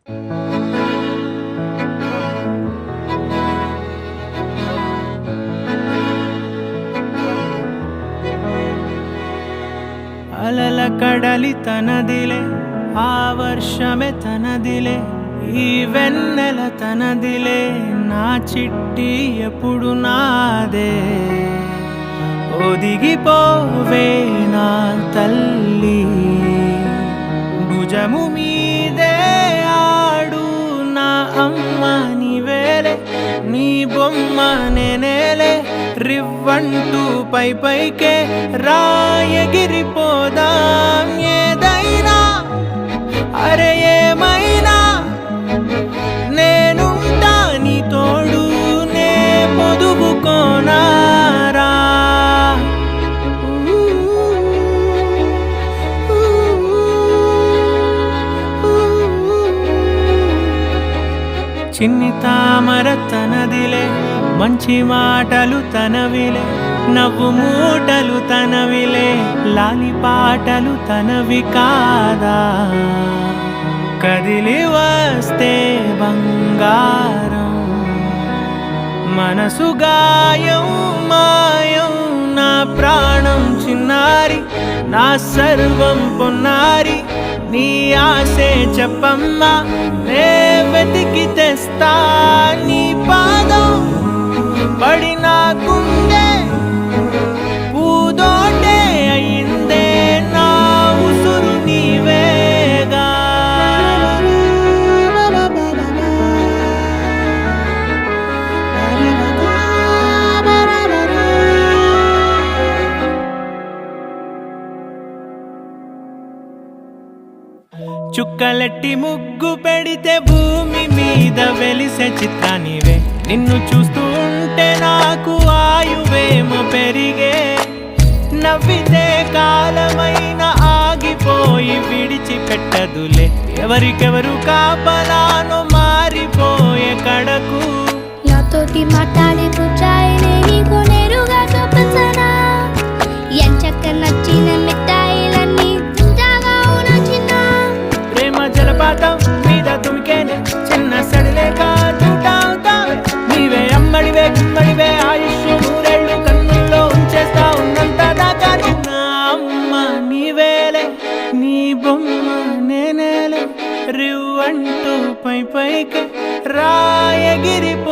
అలల కడలి తనదిలే, ఆ వర్షమే తనదిలే, ఈ వెన్నెల తనదిలే, నా చిట్టి ఎప్పుడు నాదే. ఒదిగిపోవే నా తల్లి, భుజము మీదే ఆడు నా అమ్మ నీవేలే, నీ బొమ్మ నేనేలే, రివ్వంటూ పై పైకే రాయగిరిపోదాం. ఏదైనా అరే ఏమైనా నేనుంటా నీ తోడు, నే పొదుగుకోనారా. చిన్ని తామర తనదిలే, మంచి మాటలు తనవిలే, నవ్వు మూటలు తనవిలే, లాలి పాటలు తనవి కాదా. కదిలి వస్తే బంగారం, మనసు గాయం మాయం, నా ప్రాణం చిన్నారి, నా సర్వం పొన్నారి, నీ ఆశే చెప్పమ్మా, నే వెతికి తెస్తా నీ పాదం. పడి నాకుండే పూదోటే అయిందే, నా ఉసురు నీవేగా. చుక్కలెట్టి ముగ్గు పెడితే భూమి మీద వెలిసే చిత్రానివే, నిన్ను చూస్తూ ఉంటే నాకు ఆయువేమో పెరిగే. నవ్వితే కాలమైన ఆగిపోయి విడిచిపెట్టదులే, ఎవరికెవరు కాపలానో మారిపోయే కడకు. నాతోటి మాట్లాడే పుచ్చాయినే నీకు నేరుగా చూపించనా, ఎంచక్క నచ్చిన మిఠాయిలన్నీ తింటాగా నచ్చిన. ప్రేమ జలపాతం మీద తుమికేనే, చిన్న సడిలేక చూటావుతావే, నీవే అమ్మడివే గుమ్మడివే, ఆయుష్ నూరేళ్ళు కన్నుల్లో ఉంచేస్తా ఉన్నంత దాకా. నా అమ్మ నీవేలే, నీ బొమ్మ నేనేలే, రివ్వంటూ పై పైకి రాయగిరిపోదాం.